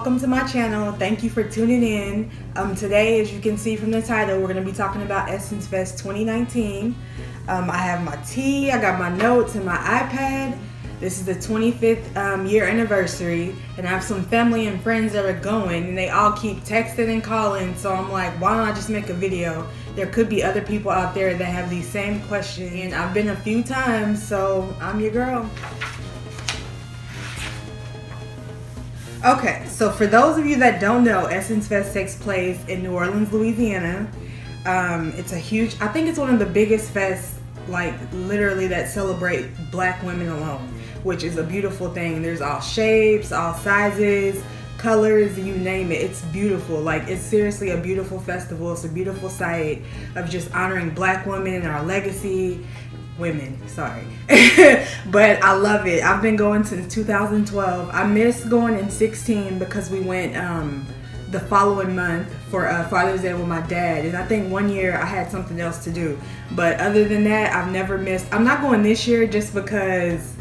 welcome to my channel. Thank you for tuning in. Today, as you can see from the title, we're going to be talking about Essence Fest 2019. I have my tea, I got my notes and my iPad. This is the 25th year anniversary, and I have some family and friends that are going, and they all keep texting and calling, so I'm like, why don't I just make a video? There could be other people out there that have these same questions, and I've been a few times, so I'm your girl. Okay, so for those of you that don't know, Essence Fest takes place in New Orleans, Louisiana. It's a huge, I think it's one of the biggest fests, like literally, that celebrate black women alone, which is a beautiful thing. There's all shapes, all sizes, colors, you name it. It's beautiful. Like, it's seriously a beautiful festival. It's a beautiful sight of just honoring black women and our legacy. Women, sorry. But I love it. I've been going since 2012. I missed going in 16 because we went the following month for Father's Day with my dad, and I think one year I had something else to do. But other than that, I've never missed. I'm not going this year just because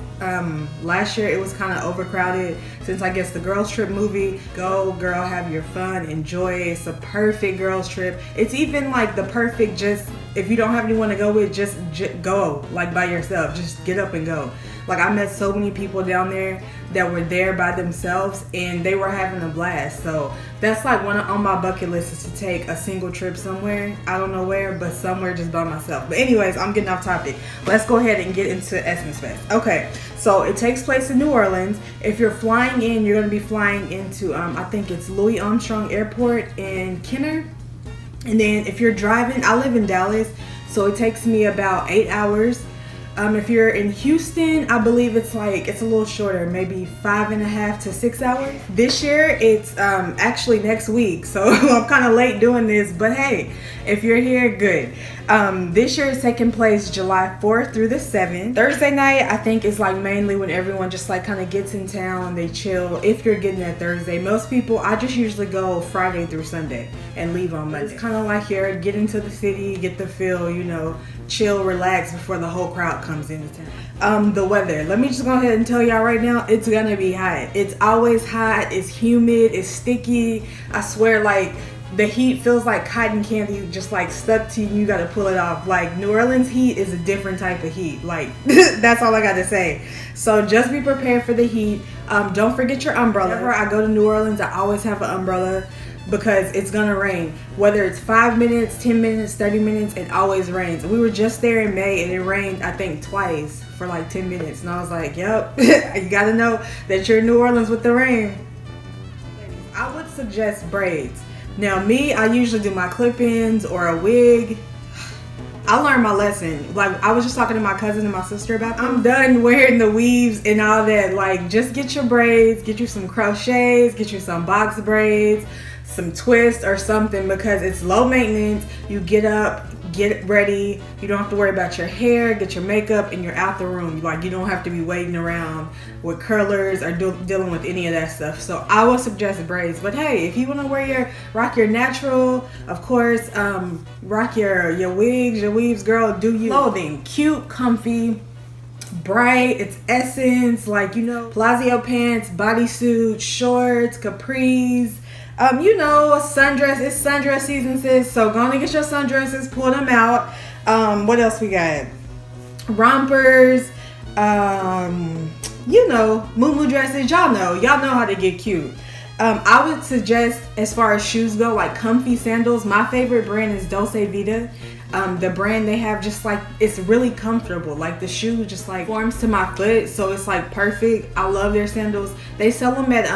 last year it was kind of overcrowded, since I guess the girls trip movie. Go girl, have your fun, enjoy. It's a perfect girls trip. It's even like the perfect, just if you don't have anyone to go with, just go, like, by yourself. Just get up and go. Like, I met so many people down there that were there by themselves, and they were having a blast. So that's like one on my bucket list, is to take a single trip somewhere. I don't know where, but somewhere just by myself. But anyways, I'm getting off topic. Let's go ahead and get into Essence Fest. Okay, so it takes place in New Orleans. If you're flying in, you're going to be flying into, I think it's Louis Armstrong Airport in Kenner. And then if you're driving, I live in Dallas, so it takes me about 8 hours. If you're in Houston, I believe it's a little shorter, maybe 5.5 to 6 hours. This year, it's actually next week, so I'm kind of late doing this, but hey, if you're here, good. This year is taking place July 4th through the 7th. Thursday night, I think, is like mainly when everyone just like kind of gets in town, they chill. If you're getting there Thursday, most people, I just usually go Friday through Sunday and leave on Monday. It's kind of like here, get into the city, get the feel, you know, chill, relax before the whole crowd comes into town. The weather, let me just go ahead and tell y'all right now, it's gonna be hot. It's always hot, it's humid, it's sticky. I swear, like, the heat feels like cotton candy, just like stuck to you. You gotta pull it off. Like, New Orleans heat is a different type of heat. Like, that's all I gotta say. So just be prepared for the heat. Don't forget your umbrella. Whenever I go to New Orleans, I always have an umbrella, because it's gonna rain. Whether it's 5 minutes, 10 minutes, 30 minutes, it always rains. We were just there in May, and it rained, I think, twice for like 10 minutes. And I was like, yep, you gotta know that you're in New Orleans with the rain. I would suggest braids. Now me, I usually do my clip-ins or a wig. I learned my lesson. Like, I was just talking to my cousin and my sister about that. I'm done wearing the weaves and all that. Like, just get your braids, get you some crochets, get you some box braids, some twists or something, because it's low maintenance. You get up, get ready, you don't have to worry about your hair, get your makeup, and you're out the room. Like, you don't have to be waiting around with curlers or dealing with any of that stuff. So I would suggest braids. But hey, if you want to rock your natural, of course, rock your wigs, your weaves, girl, do you. Clothing, cute, comfy, bright, it's Essence, like, you know, Palazzo pants, bodysuit, shorts, capris. You know, sundress. It's sundress season, sis. So go on and get your sundresses, pull them out. What else we got? Rompers. You know, muumuu dresses. Y'all know how to get cute. I would suggest, as far as shoes go, like comfy sandals. My favorite brand is Dolce Vita. The brand they have, just like, it's really comfortable. Like, the shoe just like forms to my foot, so it's like perfect. I love their sandals. They sell them at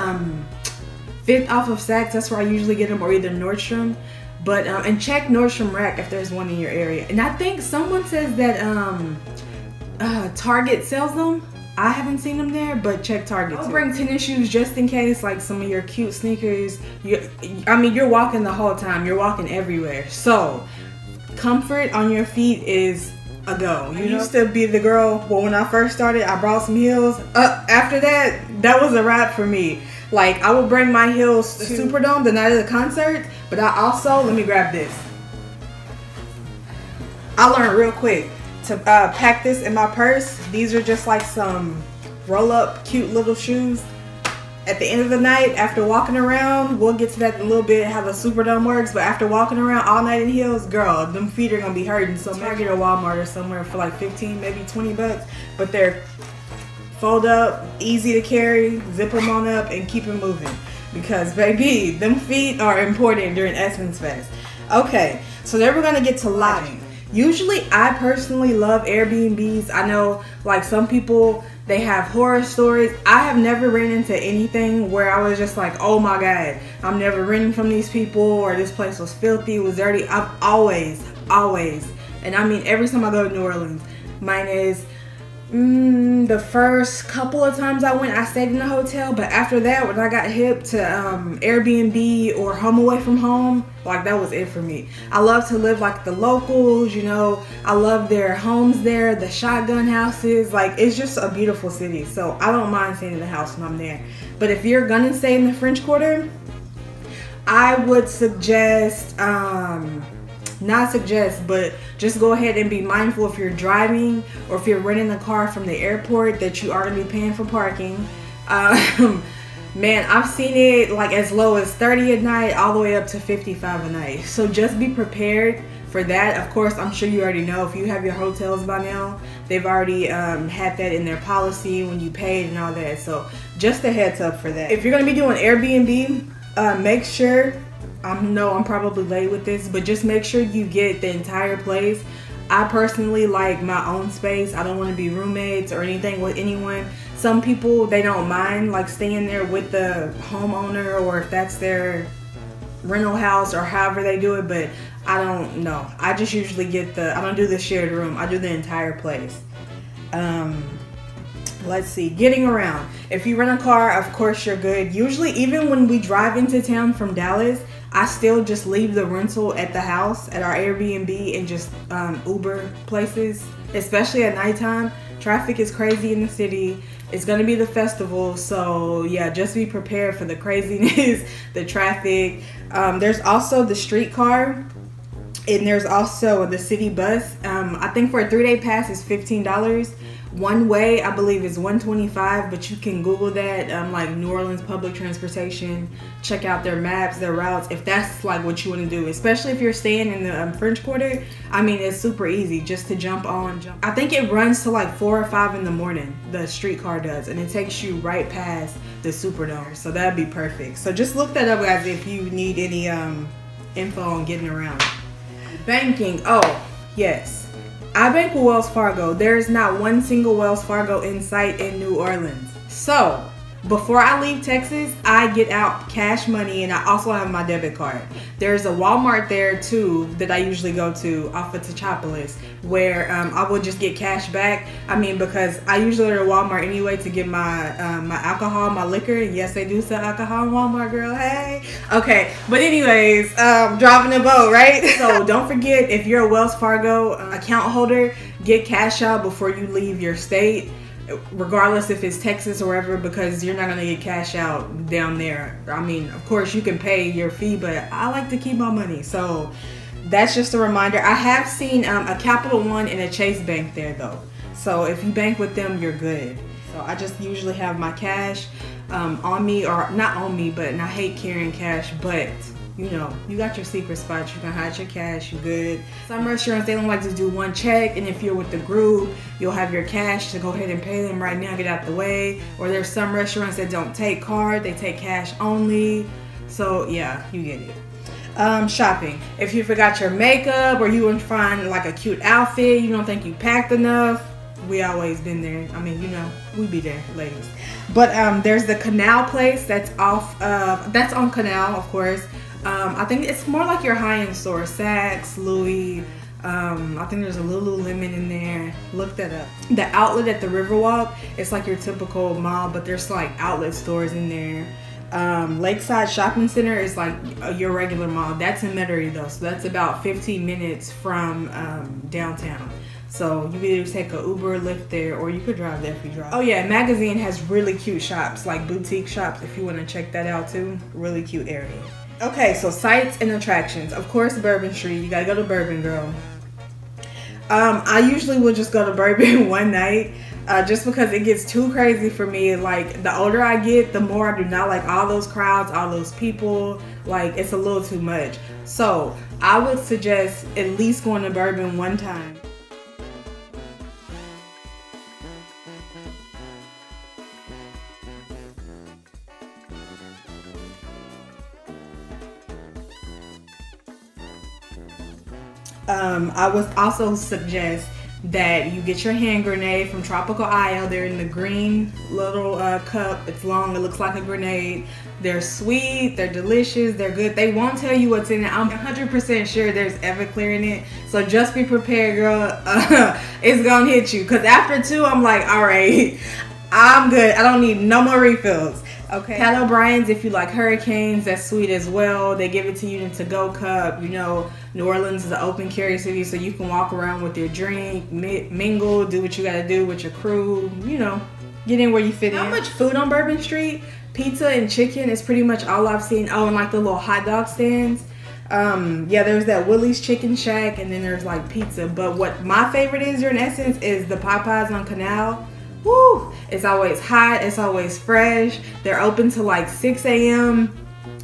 5th off of Saks. That's where I usually get them, or either Nordstrom. But and check Nordstrom Rack if there's one in your area. And I think someone says that Target sells them. I haven't seen them there, but check Target too. I'll bring tennis shoes just in case, like some of your cute sneakers. You're walking the whole time. You're walking everywhere. So comfort on your feet is a go. You used to be the girl, well, when I first started, I brought some heels. After that was a wrap for me. Like, I would bring my heels to Superdome the night of the concert, but I also, let me grab this. I learned real quick to pack this in my purse. These are just like some roll-up cute little shoes. at the end of the night, after walking around, we'll get to that in a little bit, how the Superdome works, but after walking around all night in heels, girl, them feet are gonna be hurting. So Target or Walmart or somewhere for like 15, maybe 20 bucks, but they're fold up, easy to carry, zip them on up, and keep it moving. Because baby, them feet are important during Essence Fest. Okay, so then we're gonna get to lodging. Usually, I personally love Airbnbs. I know, like, some people, they have horror stories. I have never ran into anything where I was just like, oh my God, I'm never renting from these people, or this place was filthy, was dirty. I've always, and I mean every time I go to New Orleans, mine is, the first couple of times I went, I stayed in a hotel, but after that, when I got hip to Airbnb or home away from home, like, that was it for me. I love to live like the locals, you know. I love their homes there, the shotgun houses. Like, it's just a beautiful city, so I don't mind staying in the house when I'm there. But if you're gonna stay in the French Quarter, I would suggest, not suggest, but just go ahead and be mindful if you're driving or if you're renting a car from the airport that you are going to be paying for parking. Man, I've seen it like as low as 30 a night all the way up to 55 a night. So just be prepared for that. Of course, I'm sure you already know, if you have your hotels by now, they've already had that in their policy when you paid and all that. So just a heads up for that. If you're going to be doing Airbnb, make sure, I know I'm probably late with this, but just make sure you get the entire place. I personally like my own space. I don't want to be roommates or anything with anyone. Some people, they don't mind like staying there with the homeowner, or if that's their rental house or however they do it, but I don't know. I just usually get I don't do the shared room. I do the entire place. Let's see, getting around. If you rent a car, of course you're good. Usually, even when we drive into town from Dallas, I still just leave the rental at the house, at our Airbnb, and just Uber places, especially at nighttime. Traffic is crazy in the city. It's going to be the festival, so yeah, just be prepared for the craziness, the traffic. There's also the streetcar, and there's also the city bus. I think for a 3-day pass is $15. One way, I believe, is $125, but you can Google that, like New Orleans public transportation, check out their maps, their routes, if that's like what you want to do, especially if you're staying in the French Quarter. I mean, it's super easy just to jump on. I think it runs to like 4 or 5 in the morning, the streetcar does, and it takes you right past the Superdome, so that'd be perfect. So just look that up, guys, if you need any info on getting around. Banking, oh yes, I bank with Wells Fargo. There is not one single Wells Fargo in sight in New Orleans. So before I leave Texas, I get out cash money, and I also have my debit card. There's a Walmart there too that I usually go to off of Tachopolis, where I will just get cash back. I mean, because I usually go to Walmart anyway to get my my alcohol, my liquor. Yes, they do sell alcohol in Walmart, girl. Hey, okay. But anyways, driving a boat, right? So don't forget, if you're a Wells Fargo account holder, get cash out before you leave your state, regardless if it's Texas or wherever, because you're not going to get cash out down there. I mean, of course you can pay your fee, but I like to keep my money, so that's just a reminder. I have seen a Capital One and a Chase Bank there though, so if you bank with them, you're good. So I just usually have my cash on me, or not on me, but, and I hate carrying cash, but you know, you got your secret spots. You can hide your cash. You good. Some restaurants, they don't like to do one check, and if you're with the group, you'll have your cash to go ahead and pay them right now, get out the way. Or there's some restaurants that don't take card, they take cash only. So yeah, you get it. Shopping. If you forgot your makeup, or you want to find like a cute outfit, you don't think you packed enough, we always been there. I mean, you know, we be there, ladies. But there's the Canal place that's that's on Canal, of course. I think it's more like your high-end store, Saks, Louis. I think there's a Lululemon in there. Look that up. The outlet at the Riverwalk, it's like your typical mall, but there's like outlet stores in there. Lakeside Shopping Center is like your regular mall. That's in Metairie though, so that's about 15 minutes from downtown. So you can either take a Uber or Lyft there, or you could drive there if you drive. Oh yeah, Magazine has really cute shops, like boutique shops, if you want to check that out too. Really cute area. Okay, so sights and attractions. Of course, Bourbon Street. You gotta go to Bourbon, girl. I usually will just go to Bourbon one night. just because it gets too crazy for me. Like, the older I get, the more I do not like all those crowds, all those people. Like, it's a little too much. So I would suggest at least going to Bourbon one time. I would also suggest that you get your hand grenade from Tropical Isle. They're in the green little cup. It's long. It looks like a grenade. They're sweet. They're delicious. They're good. They won't tell you what's in it. I'm 100% sure there's Everclear in it. So just be prepared, girl. It's going to hit you. Because after 2, I'm like, all right, I'm good. I don't need no more refills. Okay. Pat O'Brien's, if you like hurricanes, that's sweet as well. They give it to you in a to-go cup. You know, New Orleans is an open carry city, so you can walk around with your drink, mingle, do what you gotta do with your crew. You know, get in where you fit in. Not much food on Bourbon Street. Pizza and chicken is pretty much all I've seen. Oh, and like the little hot dog stands. Yeah, there's that Willie's Chicken Shack, and then there's like pizza. But what my favorite is, in essence, is the Popeyes on Canal. Woo! It's always hot. It's always fresh. They're open till like 6 a.m.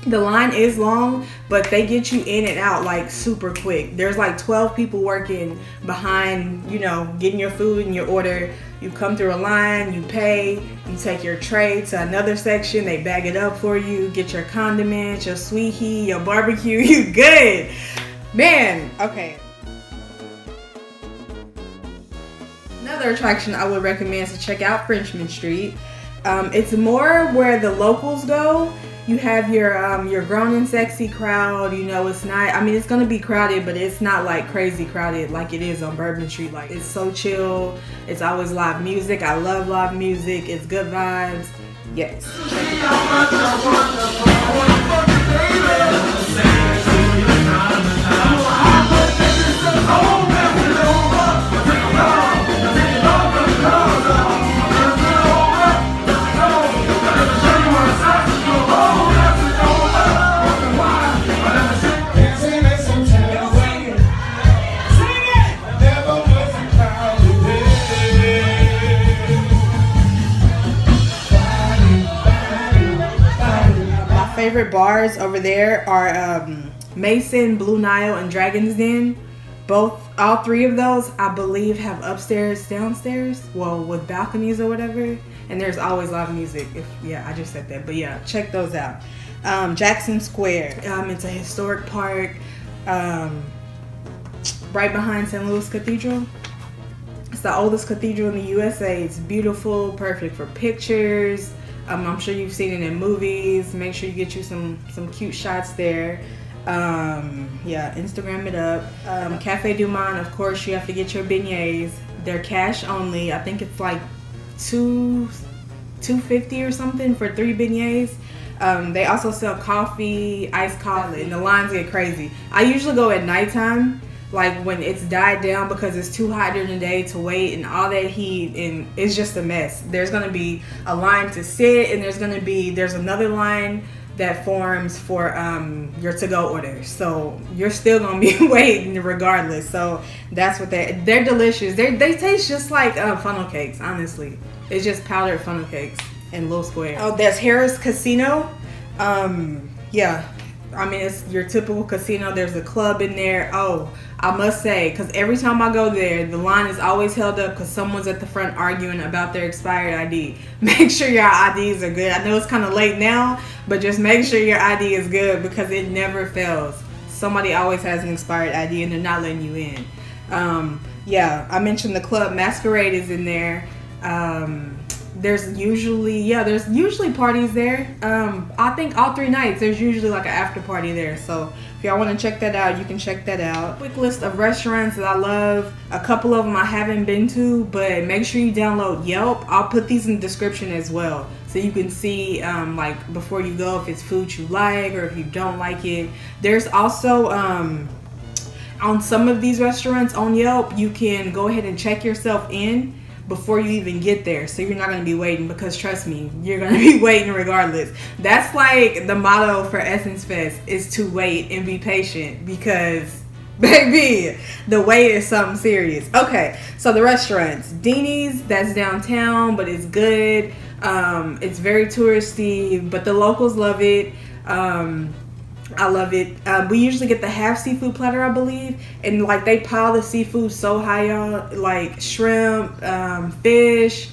The line is long, but they get you in and out like super quick. There's like 12 people working behind, you know, getting your food and your order. You come through a line, you pay, you take your tray to another section. They bag it up for you. Get your condiments, your sweet heat, your barbecue. You good, man. Okay. Another attraction I would recommend is to check out Frenchman Street. It's more where the locals go. You have your grown and sexy crowd. You know, it's not, I mean, it's gonna be crowded, but it's not like crazy crowded like it is on Bourbon Street. Like, it's so chill. It's always live music. I love live music. It's good vibes. Yes. Favorite bars over there are Mason, Blue Nile, and Dragon's Den. All 3 of those, I believe, have upstairs, downstairs, well, with balconies or whatever. And there's always live music. I just said that, but yeah, check those out. Jackson Square. It's a historic park, right behind St. Louis Cathedral. It's the oldest cathedral in the USA. It's beautiful, perfect for pictures. I'm sure you've seen it in movies. Make sure you get you some cute shots there. Yeah, Instagram it up. Cafe Du Monde, of course, you have to get your beignets. They're cash only. I think it's like $2.50 or something for 3 beignets. They also sell coffee, iced coffee, and the lines get crazy. I usually go at nighttime, like when it's died down, because it's too hot during the day to wait and all that heat, and it's just a mess. There's gonna be a line to sit, and there's another line that forms for your to-go orders. So you're still gonna be waiting regardless. So that's what they're delicious. They taste just like funnel cakes, honestly. It's just powdered funnel cakes in little squares. Oh, there's Harrahs Casino. Yeah, I mean, it's your typical casino. There's a club in there. Oh, I must say, because every time I go there, the line is always held up because someone's at the front arguing about their expired ID. Make sure your IDs are good. I know it's kind of late now, but just make sure your ID is good because it never fails. Somebody always has an expired ID and they're not letting you in. Yeah, I mentioned the club Masquerade is in there. There's usually parties there. I think all 3 nights there's usually like an after party there. So if y'all want to check that out, you can check that out. Quick list of restaurants that I love. A couple of them I haven't been to, but make sure you download Yelp. I'll put these in the description as well, so you can see like before you go if it's food you like or if you don't like it. There's also on some of these restaurants on Yelp, you can go ahead and check yourself in before you even get there, so you're not going to be waiting, because trust me, you're going to be waiting regardless. That's like the motto for Essence Fest, is to wait and be patient, because Baby, the wait is something serious. Okay, so the restaurants. Deanie's, that's downtown, but it's good. It's very touristy, but the locals love it. I love it. We usually get the half seafood platter, I believe, and like they pile the seafood so high, y'all. Like shrimp, fish.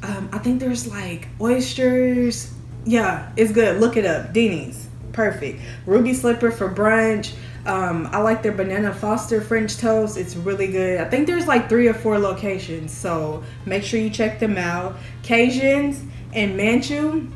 I think there's like oysters. Yeah, it's good. Look it up. Deanie's, perfect. Ruby Slipper for brunch. I like their banana Foster French toast. It's really good. I think there's like 3 or 4 locations, so make sure you check them out. Cajuns and Manchu.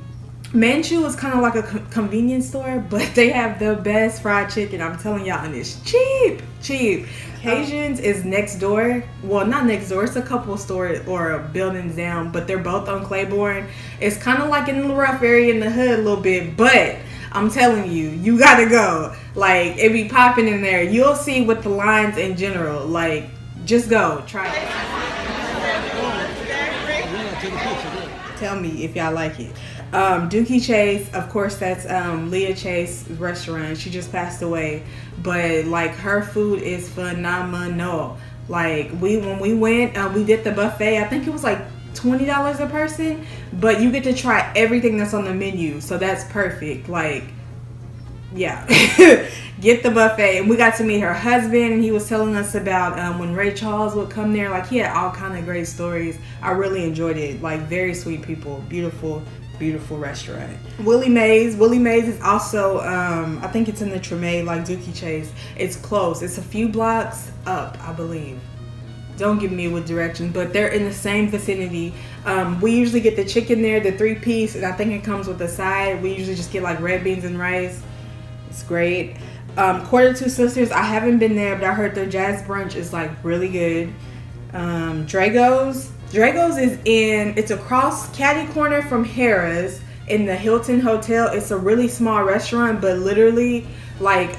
Manchu is kind of like a convenience store, but they have the best fried chicken. I'm telling y'all, and it's cheap. Cajuns is next door. Well, not next door. It's a couple stores or buildings down, but they're both on Claiborne. It's kind of like in the rough area in the hood a little bit, but I'm telling you, you gotta go. Like, it be popping in there. You'll see with the lines in general. Like, just go. Try it. Tell me if y'all like it. Dookie Chase, of course, that's Leah Chase's restaurant. She just passed away, but like her food is phenomenal. Like when we went, we did the buffet. I think it was like $20 a person, but you get to try everything that's on the menu, so that's perfect. Like, yeah. Get the buffet. And we got to meet her husband, and he was telling us about when Ray Charles would come there. Like, he had all kind of great stories. I really enjoyed it. Like, very sweet people. Beautiful restaurant. Willie Mays is also I think it's in the Treme, like Dookie Chase. It's close. It's a few blocks up, I believe. Don't give me with directions, but they're in the same vicinity. We usually get the chicken there, the 3-piece, and I think it comes with a side. We usually just get like red beans and rice. It's great. Quarter Two Sisters, I haven't been there, but I heard their jazz brunch is like really good. Dragos is it's across catty corner from Harrahs in the Hilton Hotel. It's a really small restaurant, but literally like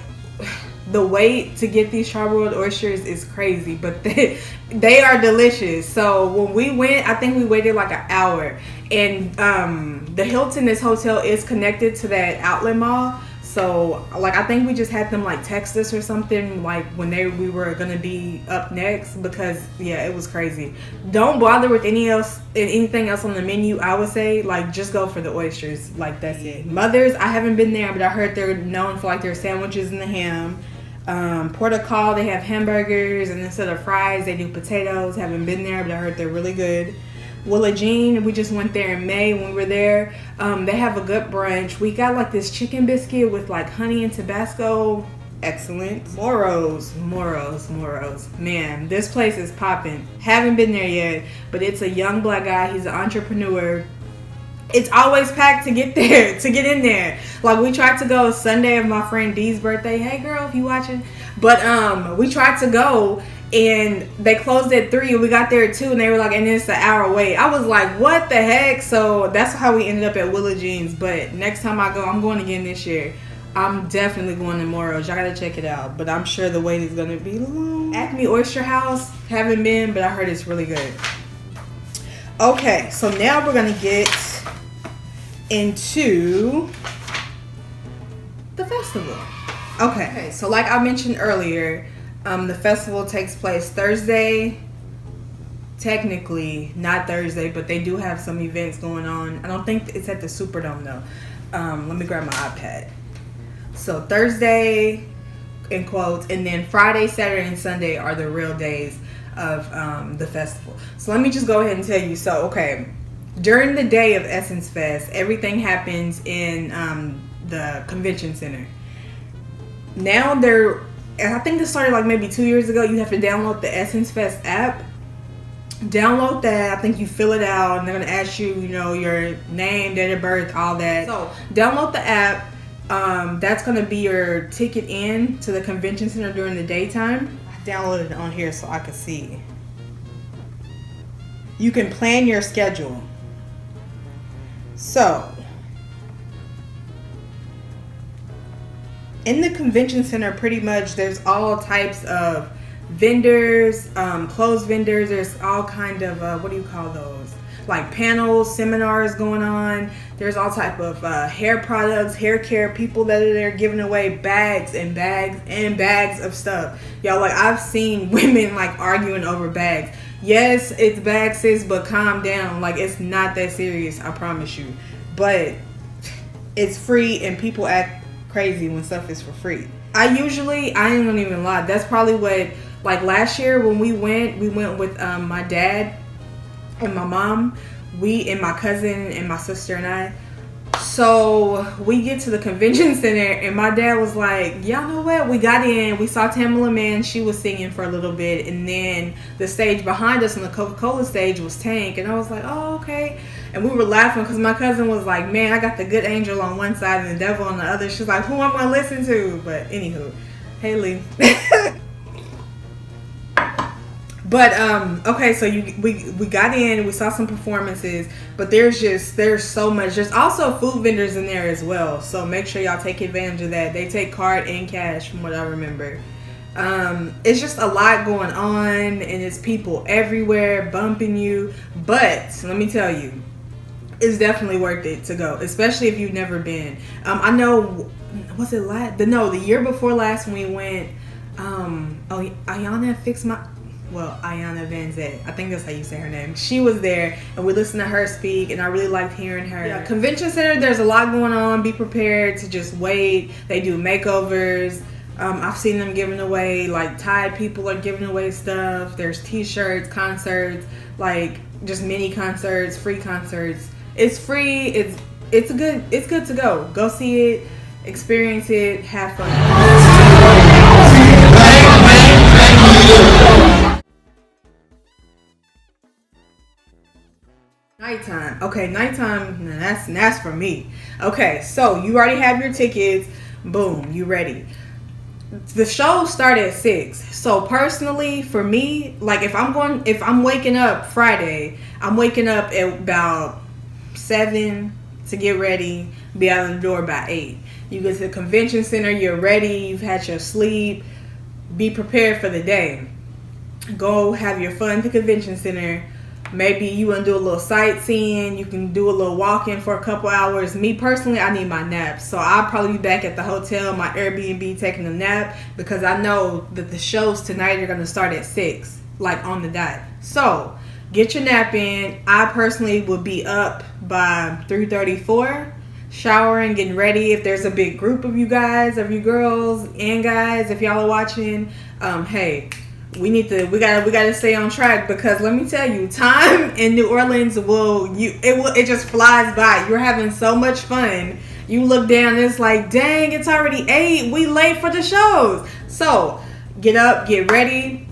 the wait to get these charbroiled oysters is crazy, but they are delicious. So when we went, I think we waited like an hour, and the Hilton, this hotel, is connected to that outlet mall. So like I think we just had them like text us or something like when we were gonna be up next, because yeah, it was crazy. Don't bother with anything else on the menu. I would say like just go for the oysters. Like that's it. Mother's, I haven't been there, but I heard they're known for like their sandwiches and the ham. Portugal, they have hamburgers, and instead of fries they do potatoes. Haven't been there, but I heard they're really good. Willa Jean, we just went there in May when we were there. They have a good brunch. We got like this chicken biscuit with like honey and Tabasco. Excellent. Moro's. Man, this place is popping. Haven't been there yet, but it's a young black guy. He's an entrepreneur. It's always packed to get in there. Like we tried to go Sunday of my friend Dee's birthday. Hey girl, if you watching. But we tried to go, and they closed at 3, and we got there at 2, and they were like, and it's an hour wait. I was like, what the heck? So that's how we ended up at Willa Jean's. But next time I go, I'm going again this year. I'm definitely going to Moro's. Y'all gotta check it out, but I'm sure the wait is gonna be long. Acme Oyster House, haven't been, but I heard it's really good. Okay, so now we're gonna get into the festival. Okay, so like I mentioned earlier, the festival takes place Thursday. Technically not Thursday, but they do have some events going on. I don't think it's at the Superdome though. Let me grab my iPad. So Thursday in quotes, and then Friday, Saturday, and Sunday are the real days of the festival. So let me just go ahead and tell you. So okay, during the day of Essence Fest, everything happens in the convention center. Now I think this started like maybe 2 years ago. You have to download the Essence Fest app. Download that. I think you fill it out, and they're gonna ask you, your name, date of birth, all that. So download the app. That's gonna be your ticket in to the convention center during the daytime. I downloaded it on here so I could see. You can plan your schedule. So in the convention center, pretty much there's all types of vendors, clothes vendors. There's all kind of what do you call those? Like panels, seminars going on. There's all type of hair products, hair care, people that are there giving away bags and bags and bags of stuff. Y'all, like, I've seen women like arguing over bags. Yes, it's bags, sis, but calm down. Like, it's not that serious, I promise you. But it's free and people act crazy when stuff is for free. I ain't gonna even lie, that's probably what, like last year when we went with my dad and my mom, and my cousin and my sister and I. So we get to the convention center and my dad was like, y'all know what? We got in, we saw Tamala Mann, she was singing for a little bit, and then the stage behind us on the Coca-Cola stage was Tank, and I was like, oh, okay. And we were laughing because my cousin was like, man, I got the good angel on one side and the devil on the other. She's like, who am I gonna listen to? But anywho, Haley. But okay, so we got in, we saw some performances, but there's so much. There's also food vendors in there as well, so make sure y'all take advantage of that. They take card and cash from what I remember. It's just a lot going on, and it's people everywhere bumping you. But let me tell you, it's definitely worth it to go, especially if you've never been. I know, was it the year before last when we went, Ayana Van Zet, I think that's how you say her name. She was there and we listened to her speak and I really liked hearing her. Yeah, convention center, there's a lot going on. Be prepared to just wait. They do makeovers. I've seen them giving away, like Tide people are giving away stuff. There's t-shirts, concerts, like just mini concerts, free concerts. It's free. It's good to go. Go see it, experience it, have fun. Nighttime. Okay, nighttime, that's for me. Okay, so you already have your tickets. Boom, you ready. The show start at 6. So personally, for me, like if I'm waking up Friday, I'm waking up at about 7 to get ready, be out of the door by 8. You get to the convention center, you're ready, you've had your sleep, be prepared for the day. Go have your fun at the convention center. Maybe you want to do a little sightseeing. You can do a little walking for a couple hours. Me personally, I need my nap. So I'll probably be back at the hotel, my Airbnb, taking a nap because I know that the shows tonight are going to start at 6, like on the dot. So get your nap in. I personally will be up by 3:34, showering, getting ready. If there's a big group of you guys, of you girls and guys, if y'all are watching, hey, we gotta stay on track because let me tell you, time in New Orleans it just flies by. You're having so much fun. You look down and it's like, dang, it's already 8. We late for the shows. So get up, get ready,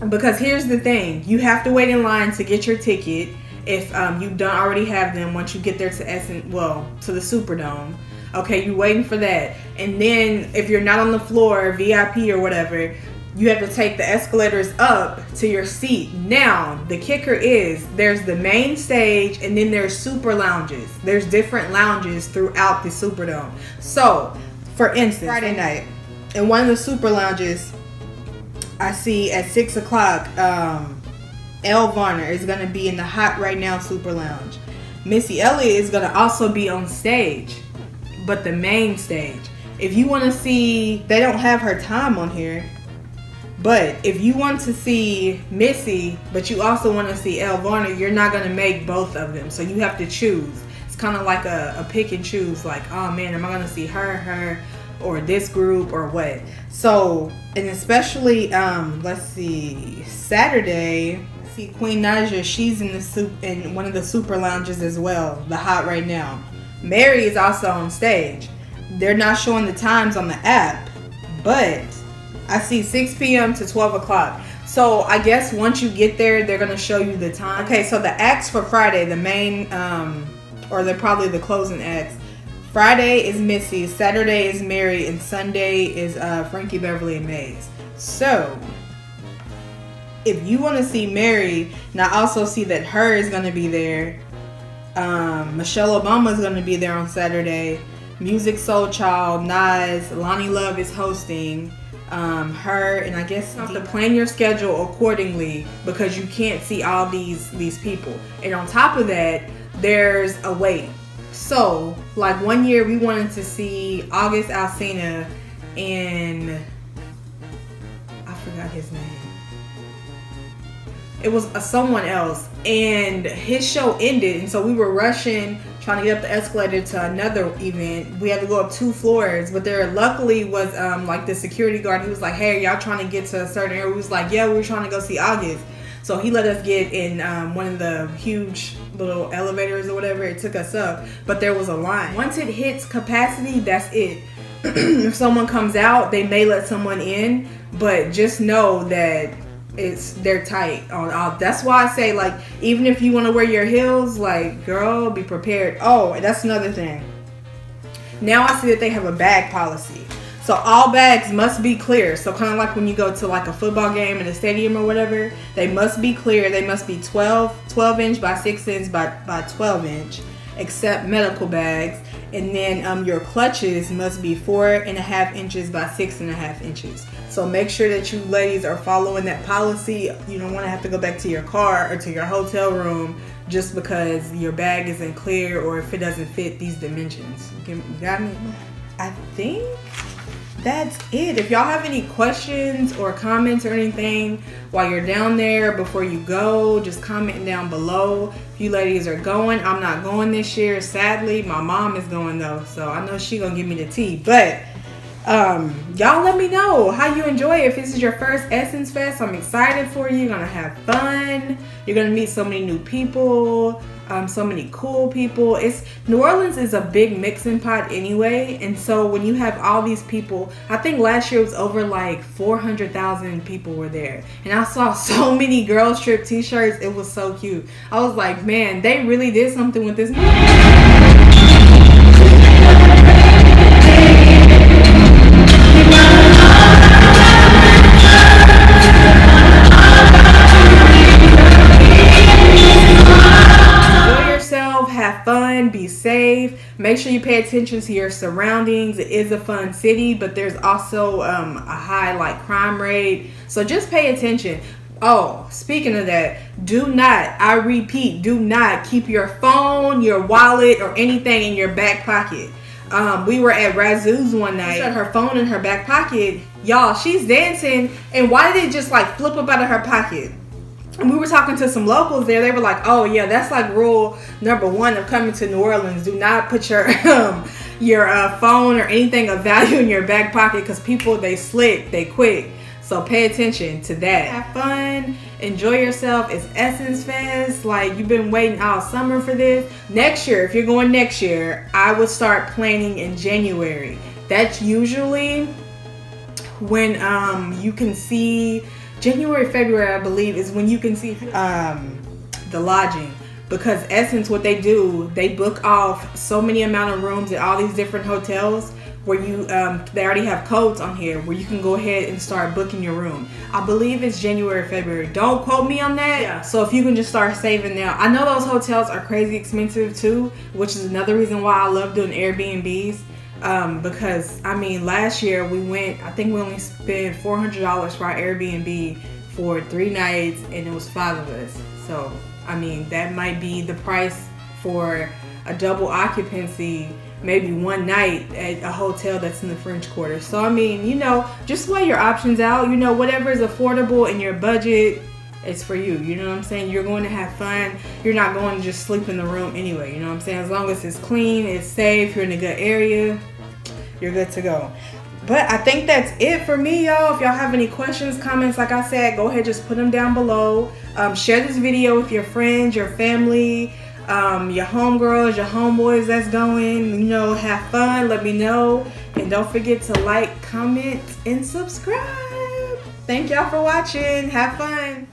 because here's the thing: you have to wait in line to get your ticket if you don't already have them. Once you get there to the Superdome. Okay, you're waiting for that, and then if you're not on the floor, VIP or whatever, you have to take the escalators up to your seat. Now, the kicker is there's the main stage and then there's super lounges. There's different lounges throughout the Superdome. So, for instance, Friday night, in one of the super lounges, I see at 6 o'clock, Elle Varner is going to be in the Hot Right Now Super Lounge. Missy Elliott is going to also be on stage, but the main stage. If you want to see, they don't have her time on here, but if you want to see Missy, but you also want to see Elle Varner, you're not going to make both of them. So you have to choose. It's kind of like a pick and choose. Like, oh man, am I going to see her, or this group, or what? So, and especially, let's see, Saturday, see Queen Naija, she's in one of the super lounges as well, the Hot Right Now. Mary is also on stage. They're not showing the times on the app, but I see 6 p.m. to 12 o'clock. So I guess once you get there, they're going to show you the time. Okay, so the acts for Friday, the main, or they're probably the closing acts. Friday is Missy, Saturday is Mary, and Sunday is Frankie Beverly and Mays. So if you want to see Mary, and I also see that her is going to be there. Michelle Obama is going to be there on Saturday. Music Soul Child, Nas, Lonnie Love is hosting. her, and I guess you have to plan your schedule accordingly because you can't see all these people. And on top of that, there's a wait. So, like one year we wanted to see August Alsina and I forgot his name. It was someone else, and his show ended, and so we were rushing, trying to get up the escalator to another event. We had to go up 2 floors, but there luckily was like the security guard. He was like, "Hey, y'all trying to get to a certain area?" We was like, "Yeah, we were trying to go see August." So he let us get in one of the huge little elevators or whatever. It took us up, but there was a line. Once it hits capacity, that's it. If someone comes out, they may let someone in, but just know that they're tight on all. That's why I say, like, even if you want to wear your heels, like, girl, be prepared. Oh, and that's another thing. Now I see that they have a bag policy. So all bags must be clear. So kind of like when you go to like a football game in a stadium or whatever, they must be clear. They must be 12 inch by 6 inch by 12 inch, except medical bags. And then your clutches must be 4.5 inches by 6.5 inches. So make sure that you ladies are following that policy. You don't want to have to go back to your car or to your hotel room just because your bag isn't clear or if it doesn't fit these dimensions. Got me? I think that's it. If y'all have any questions or comments or anything while you're down there before you go, just comment down below. If you ladies are going, I'm not going this year, sadly. My mom is going though, so I know she gonna give me the tea. But y'all let me know how you enjoy it. If this is your first Essence Fest, I'm excited for you. You're gonna have fun. You're gonna meet so many new people, so many cool people. New Orleans is a big mixing pot anyway, and so when you have all these people, I think last year it was over like 400,000 people were there, and I saw so many girls trip t-shirts. It was so cute. I was like, man, they really did something with this movie. Have fun, be safe, make sure you pay attention to your surroundings. It is a fun city, but there's also a high like crime rate, so just pay attention. Oh, speaking of that, I repeat, do not keep your phone, your wallet, or anything in your back pocket. We were at Razoo's one night. She had her phone in her back pocket. Y'all, she's dancing, and why did it just like flip up out of her pocket? And we were talking to some locals there. They were like, "Oh yeah, that's like rule number 1 of coming to New Orleans. Do not put your phone or anything of value in your back pocket because people, they slick, they quick. So pay attention to that. Have fun, enjoy yourself. It's Essence Fest. Like, you've been waiting all summer for this. Next year, if you're going next year, I would start planning in January. That's usually when you can see. January, February, I believe, is when you can see the lodging. Because Essence, what they do, they book off so many amount of rooms at all these different hotels where you they already have codes on here where you can go ahead and start booking your room. I believe it's January, February. Don't quote me on that. Yeah. So if you can just start saving now. I know those hotels are crazy expensive too, which is another reason why I love doing Airbnbs. Because I mean, last year we went, I think we only spent $400 for our Airbnb for 3 nights, and it was 5 of us. So I mean, that might be the price for a double occupancy, maybe 1 night at a hotel that's in the French Quarter. So I mean, you know, just weigh your options out. You know, whatever is affordable in your budget, it's for you. You know what I'm saying? You're going to have fun. You're not going to just sleep in the room anyway. You know what I'm saying? As long as it's clean, it's safe, you're in a good area, you're good to go. But I think that's it for me, y'all. If y'all have any questions, comments, like I said, go ahead, just put them down below. Share this video with your friends, your family, your homegirls, your homeboys that's going. You know, have fun. Let me know. And don't forget to like, comment, and subscribe. Thank y'all for watching. Have fun.